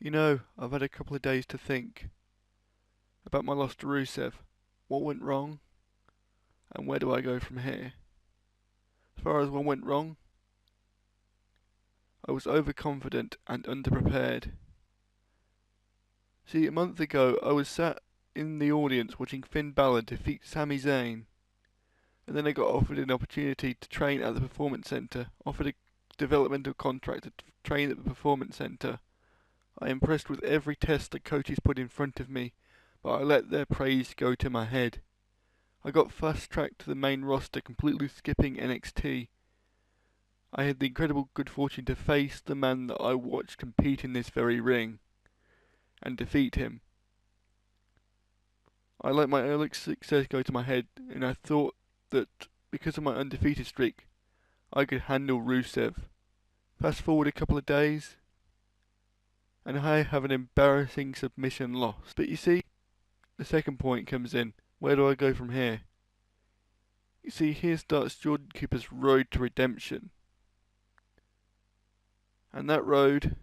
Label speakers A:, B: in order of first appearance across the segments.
A: You know, I've had a couple of days to think about my loss to Rusev. What went wrong, and where do I go from here? As far as what went wrong, I was overconfident and underprepared. See, a month ago, I was sat in the audience watching Finn Balor defeat Sami Zayn, and then I got offered an opportunity to train at the Performance Center, offered a developmental contract to train at the Performance Center. I impressed with every test the coaches put in front of me, but I let their praise go to my head. I got fast-tracked to the main roster, completely skipping NXT. I had the incredible good fortune to face the man that I watched compete in this very ring, and defeat him. I let my early success go to my head, and I thought that because of my undefeated streak, I could handle Rusev. Fast forward a couple of days, and I have an embarrassing submission loss. But you see, the second point comes in. Where do I go from here? You see, here starts Jordan Cooper's road to redemption. And that road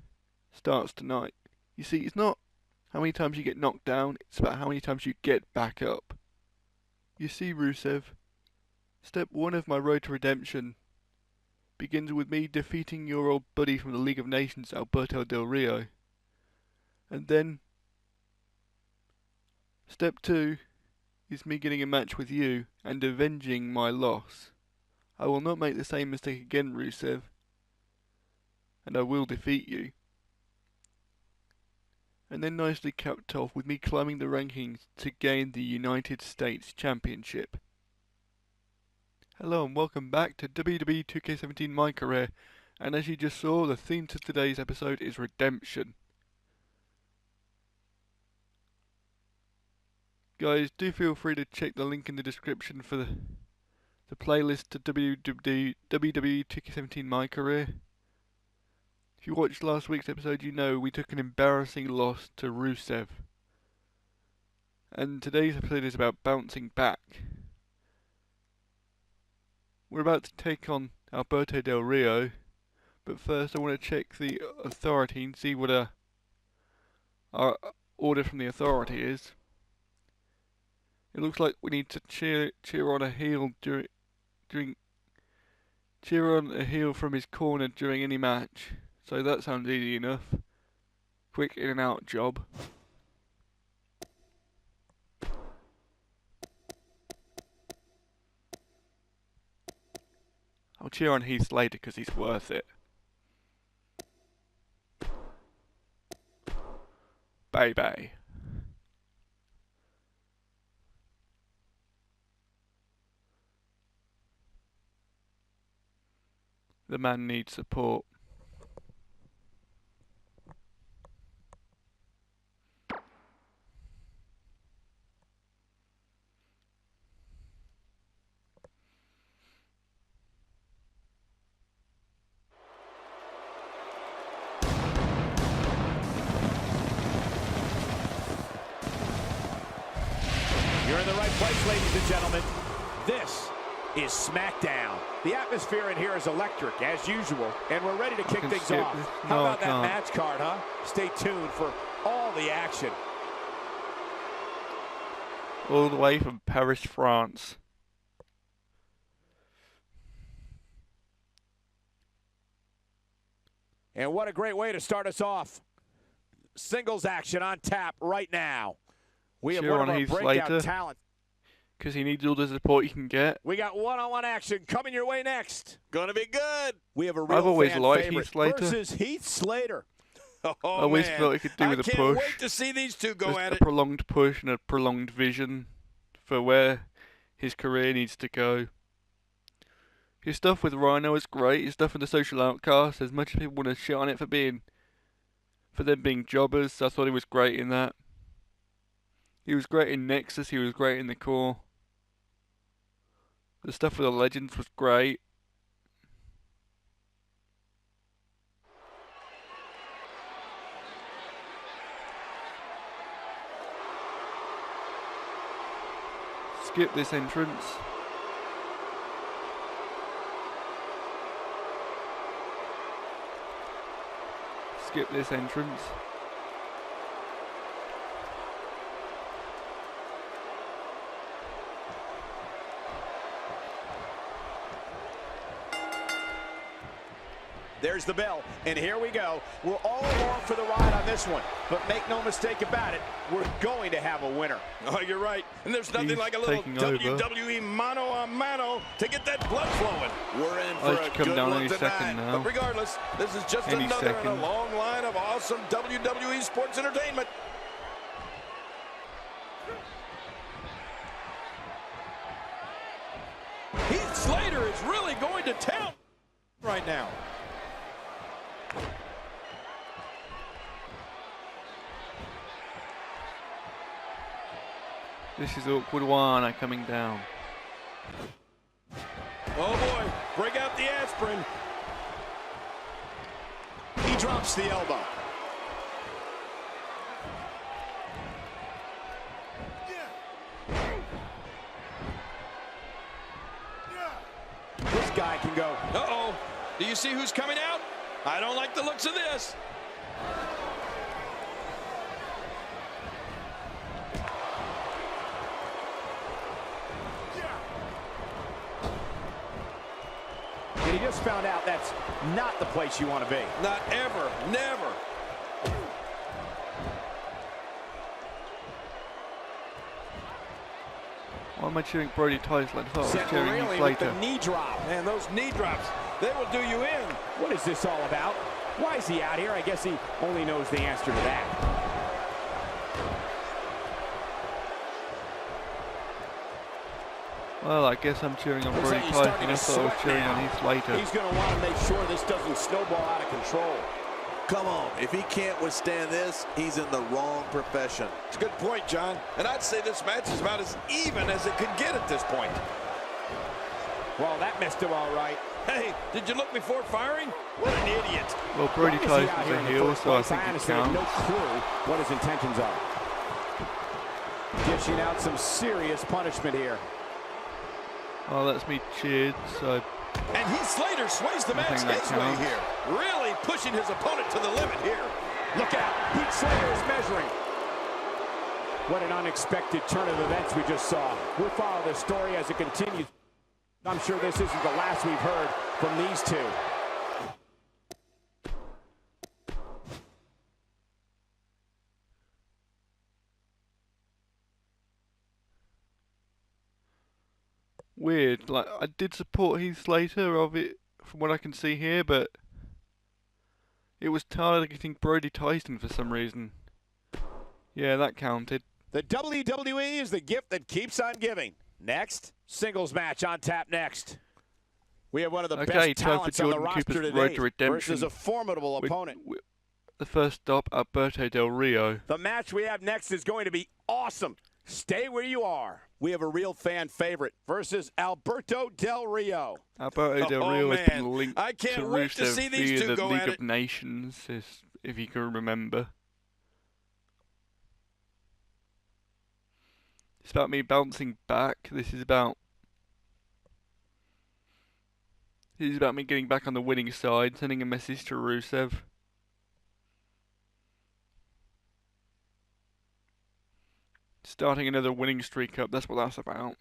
A: starts tonight. You see, it's not how many times you get knocked down, it's about how many times you get back up. You see, Rusev, step one of my road to redemption begins with me defeating your old buddy from the League of Nations, Alberto Del Rio. And then, step two is me getting a match with you and avenging my loss. I will not make the same mistake again, Rusev, and I will defeat you. And then nicely capped off with me climbing the rankings to gain the United States Championship. Hello and welcome back to WWE 2K17 MyCareer, and as you just saw, the theme to today's episode is redemption. Guys, do feel free to check the link in the description for the playlist to WWE 2K17 MyCareer. If you watched last week's episode, you know we took an embarrassing loss to Rusev. And today's episode is about bouncing back. We're about to take on Alberto Del Rio, but first I want to check the authority and see what our order from the authority is. It looks like we need to cheer on a heel cheer on a heel from his corner during any match. So that sounds easy enough. Quick in and out job. I'll cheer on Heath Slater because he's worth it. Bye. The man needs support.
B: You're in the right place, ladies and gentlemen. This is SmackDown. The atmosphere in here is electric, as usual, and we're ready to kick things off. How about that match card, huh? Stay tuned for all the action.
A: All the way from Paris, France.
B: And what a great way to start us off. Singles action on tap right now. We have one of our breakout talent.
A: Because he needs all the support he can get.
B: We got one-on-one action coming your way next. Gonna be good. We have a real
A: I've always
B: fan
A: liked
B: favorite
A: Heath Slater.
B: versus Heath Slater.
A: I always felt he could do with a push.
B: I can't wait to see these two go
A: Just
B: at
A: a
B: it.
A: prolonged push and a prolonged vision for where his career needs to go. His stuff with Rhino is great. His stuff in the Social Outcast, as much as people want to shit on it for them being jobbers, I thought he was great in that. He was great in Nexus. He was great in the Core. The stuff with the Legends was great. Skip this entrance. Skip this entrance.
B: There's the bell, and here we go. We're all along for the ride on this one, but make no mistake about it, we're going to have a winner.
C: Oh, you're right, and there's nothing like a little WWE mano-a-mano to get that blood flowing. We're in for a good one tonight, but regardless, this is just another in a long line of awesome WWE sports entertainment. Heath Slater is really going to town right now.
A: This is awkward one coming down.
B: Oh boy, break out the aspirin. He drops the elbow. This guy can go.
C: Uh-oh. Do you see who's coming out? I don't like the looks of this.
B: And he just found out that's not the place you want to be.
C: Not ever. Never.
A: Why am I cheering Brody Tice like that? I was cheering Heath Slater.
B: The knee drop.
C: Man, those knee drops, they will do you in.
B: What is this all about? Why is he out here? I guess he only knows the answer to that.
A: Well, I guess I'm cheering on Brody Tice, and I thought I was cheering on Heath Slater.
B: He's going to want to make sure this doesn't snowball out of control.
D: Come on, if he can't withstand this, he's in the wrong profession.
C: It's a good point, John. And I'd say this match is about as even as it could get at this point.
B: Well, that missed him all right.
C: Hey, did you look before firing? What an idiot.
A: Well, Brody Tice is a heel, so I think it counts.
B: No clue what his intentions are. Dishing out some serious punishment here.
A: Oh, that's me cheered, so...
C: And Heath Slater sways the match his way here. Really pushing his opponent to the limit here.
B: Look out, Heath Slater is measuring. What an unexpected turn of events we just saw. We'll follow this story as it continues. I'm sure this isn't the last we've heard from these two.
A: Weird, like, I did support Heath Slater of it, from what I can see here, but it was targeting Brody Tyson for some reason. Yeah, that counted.
B: The WWE is the gift that keeps on giving. Next, singles match on tap next. We have one of the best talents on the roster today versus a formidable opponent.
A: The first stop, Alberto Del Rio.
B: The match we have next is going to be awesome. Stay where you are. We have a real fan favorite versus Alberto Del Rio.
A: Alberto Del Rio has been linked
C: I can't
A: to
C: wait to see these two
A: the
C: go
A: League
C: at
A: of
C: it.
A: Nations, if you can remember. It's about me bouncing back. This is about me getting back on the winning side, sending a message to Rusev. Starting another winning streak up, that's what that's about.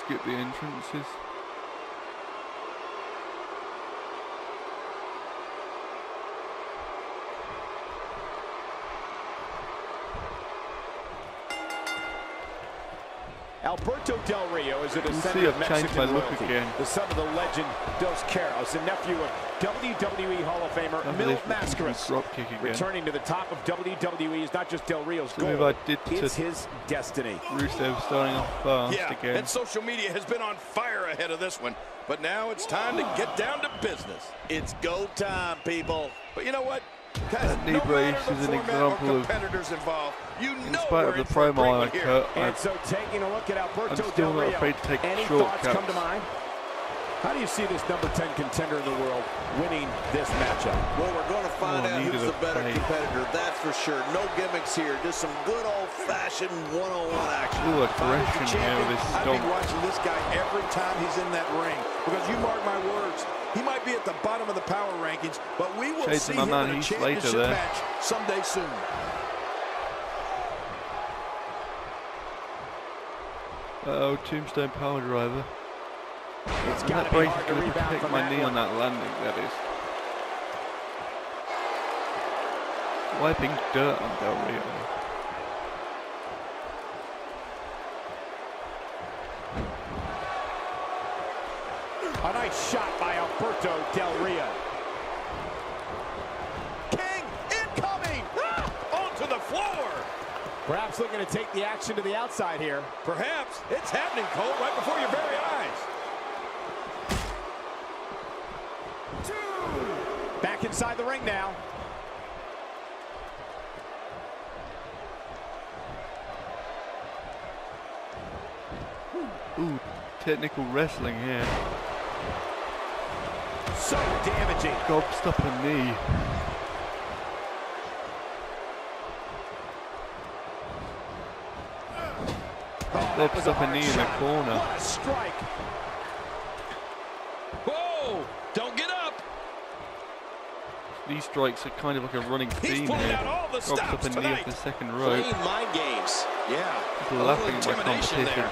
A: Skip the entrances.
B: Alberto Del Rio is a descendant of Mexican royalty, the son of the legend Dos Caros, the nephew of WWE Hall of Famer Mil Mascaras. Returning to the top of WWE is not just Del Rio's goal, it's his destiny.
A: Rusev starting off fast again.
C: And social media has been on fire ahead of this one, but now it's time to get down to business.
D: It's go time, people.
C: But you know what?
A: That knee brace is an example of, in spite of the promo I cut,
B: and so taking a look at Alberto
A: I'm still not afraid to take shortcuts.
B: Come to mind? How do you see this number 10 contender in the world winning this matchup?
D: Well, we're going to find out who's the better competitor, that's for sure. No gimmicks here, just some good old-fashioned one-on-one action.
A: Ooh, aggression here with this
B: I'd be watching this guy every time he's in that ring, because you mark my words, he might be at the bottom of the power rankings, but we will see him in a championship match someday soon.
A: Uh-oh, tombstone power driver.
B: It's
A: And that brace is going to protect my knee on that landing, that is. Wiping dirt on Del Rio.
B: A nice shot by Alberto Del Rio. King incoming!
C: Ah, onto the floor!
B: Perhaps looking to take the action to the outside here.
C: Perhaps. It's happening, Cole, right before your very eyes.
B: Back inside the ring now.
A: Ooh, technical wrestling here.
B: So damaging.
A: Gobstopper knee. Gobstopper knee in the corner.
B: What a strike.
C: Whoa! Don't get up!
A: These strikes are kind of like a running
C: He's
A: theme
C: pulling
A: here.
C: out all the stops
A: Gobstopper knee
C: tonight.
A: off the second rope.
D: Playing mind games.
C: Yeah.
A: He's laughing at my competition.
C: there.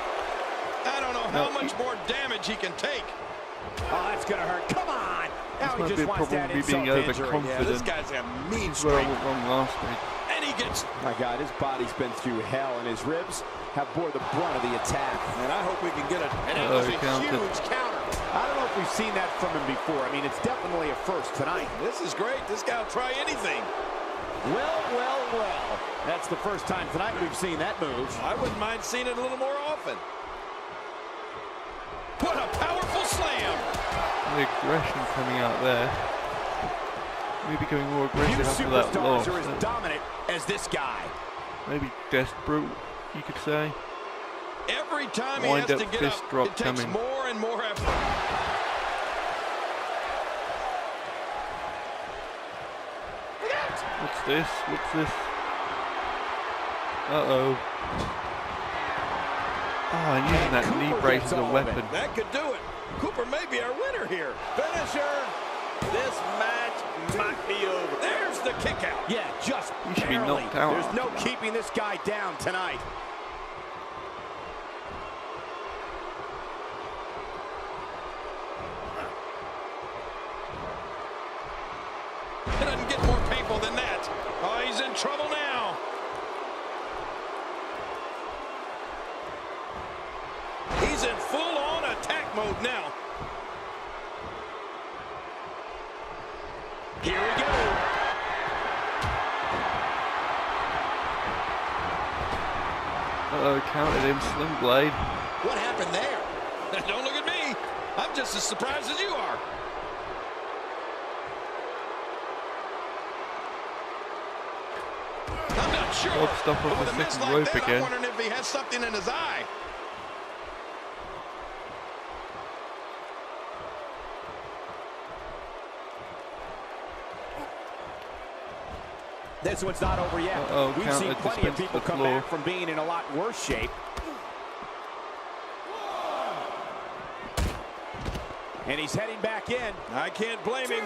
C: I don't know how much more damage he can take.
B: Oh, that's gonna hurt. Come on! Now
A: This
B: he
A: might
B: just
A: be a
B: wants that
A: problem with me being
B: insult to injury.
A: overconfident.
C: Yeah, this guy's a mean
A: This is where I
C: streak.
A: went wrong last week.
C: And he gets...
B: My God, his body's been through hell, and his ribs have bore the brunt of the attack.
C: And I hope we can get it. And that was a
A: counted.
C: huge counter.
B: I don't know if we've seen that from him before. I mean, it's definitely a first tonight.
C: This is great. This guy will try anything.
B: Well, well, well. That's the first time tonight we've seen that move.
C: I wouldn't mind seeing it a little more often. What a powerful slam.
A: The aggression coming out there. Maybe going more aggressive
B: Few
A: after that loss.
B: superstars are as dominant as this guy.
A: Maybe desperate, you could say.
C: Every time he
A: Wind
C: has
A: up
C: to get
A: fist
C: up,
A: drop
C: it takes
A: coming.
C: more and more effort.
A: What's this? What's this? Uh-oh. Oh, and using that knee brace as a weapon.
C: That could do it. Cooper may be our winner here.
D: Finisher. This match might be over.
C: There's the kick out.
B: Yeah, just
A: He should be
B: barely.
A: knocked out.
B: There's no keeping this guy down tonight.
C: It doesn't get more painful than that. Oh, he's in trouble now. He's in full-on attack mode now. Here we go.
A: Uh-oh, counted him, sling blade.
C: What happened there? Don't look at me. I'm just as surprised as you are. I'm not sure.
A: Gobstopper
C: But
A: off
C: with
A: the
C: a miss
A: second
C: like
A: rope
C: that, I'm
A: again.
C: wondering if he has something in his eye.
B: This one's not over yet. We've seen plenty of people come back from being in a lot worse shape. And he's heading back in.
C: I can't blame him.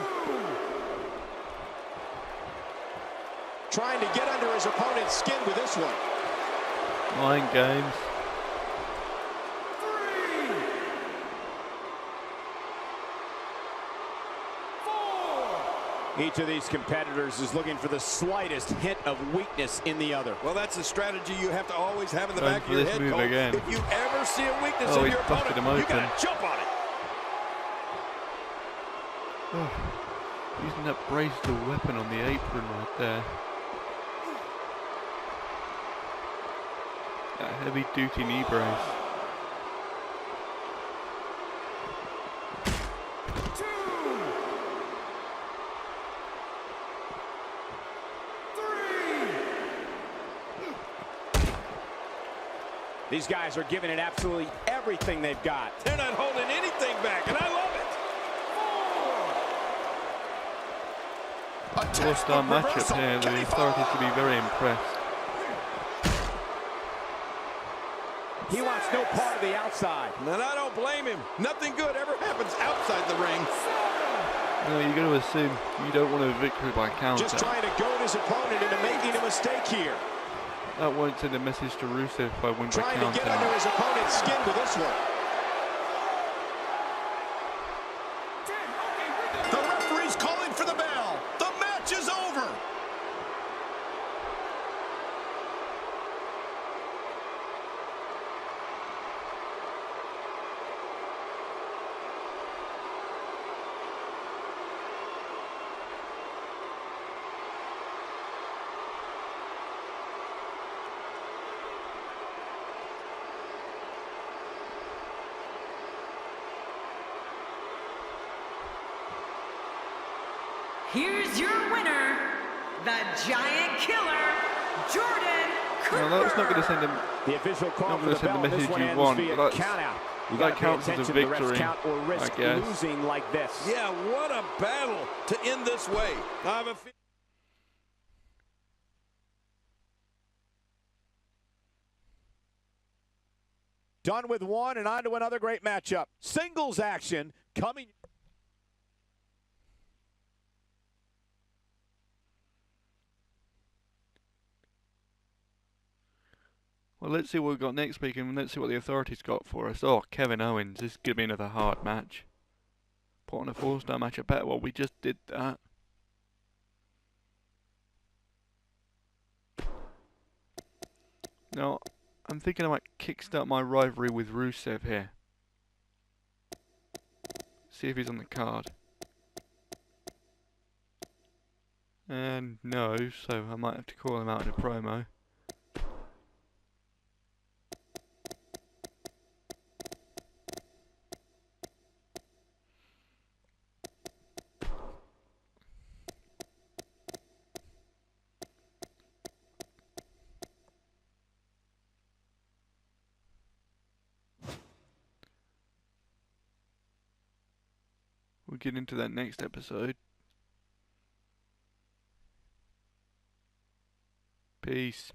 B: Trying to get under his opponent's skin with this one.
A: Mind games.
B: Each of these competitors is looking for the slightest hint of weakness in the other.
C: Well, that's a strategy you have to always have in the back of your head,
A: move
C: Cole.
A: again.
C: If you ever see a weakness
A: Oh,
C: in
A: he's
C: your
A: busted
C: opponent,
A: him
C: you
A: open.
C: gotta jump on it.
A: Oh, using that brace as a weapon on the apron right there. That heavy duty knee brace.
B: These guys are giving it absolutely everything they've got.
C: They're not holding anything back, and I love it.
A: Four-star matchup here. The authorities should be very impressed.
B: He wants no part of the outside.
C: And I don't blame him. Nothing good ever happens outside the ring.
A: No, you're going to assume you don't want a victory by counter.
B: Just trying to goad his opponent into making a mistake here.
A: That won't send a message to Rusev if I win by counter.
B: Trying to get under his opponent's skin with this one.
C: The referee's calling for the bell. The match is over.
E: Here's your winner, the Giant Killer, Jordan Cooper.
A: Well, that's not going to send him.
B: The official call for the
A: send
B: bell.
A: the message
B: This one
A: you
B: ends
A: want.
B: via
A: But
B: count out. You
A: that
B: got to pay
A: counts as a
B: attention to the ref's
A: victory,
B: count or risk
A: I guess.
B: losing like this.
C: Yeah, what a battle to end this way. I have a
B: Done with one and on to another great matchup. Singles action coming.
A: Well, let's see what we've got next week, and let's see what the authorities got for us. Oh, Kevin Owens. This is going to be another hard match. Put on a 4-star match. I bet. Well, we just did that. Now, I'm thinking I might kickstart my rivalry with Rusev here. See if he's on the card. And no, so I might have to call him out in a promo. We'll get into that next episode. Peace.